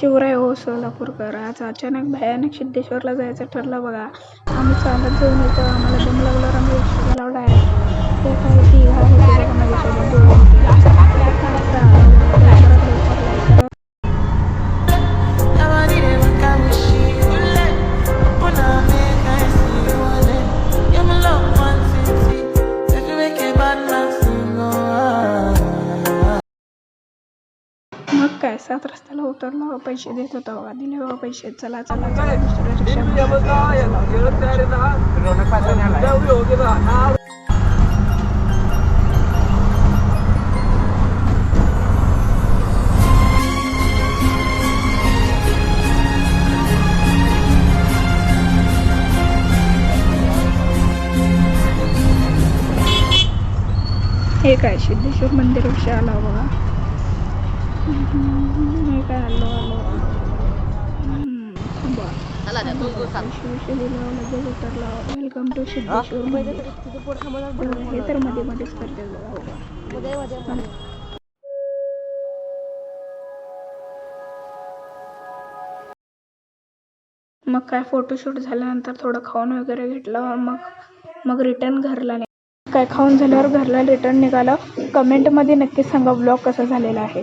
शिवराय हो सोलापूरकर. आज अचानक भयानक सिद्धेश्वरला जायचं ठरलं बघा. आम्ही चालत जाऊन येतो. आम्हाला दम लागल्यावर आम्ही रिक्षा केला डायरेक्ट. ते काही तिघा होते बघा माझ्यासोबत दोघं होते. लवकरात लवकर लाईक करा. मग काय 7 रस्त्याला उतरलो. पैसे देत होता बघा. दिले बघा पैसे. चला चला चला दुसऱ्या रिक्षा. हे काय सिद्धेश्वर मंदिर विषय आला बघा. हे काय आलो आलो थांबा. लगेच उतरला. वेलकम टू सिद्धेश्वर मंदिर. हे तर मध्ये मध्येच करते बघा. मग काय फोटोशूट झाल्यानंतर थोडं खाऊन वगैरे घेतलं. मग रिटर्न घरला काय खाऊन झाल्यावर घरला रिटर्न निघालं. कमेंटमध्ये नक्की सांगा ब्लॉग कसा झालेला आहे.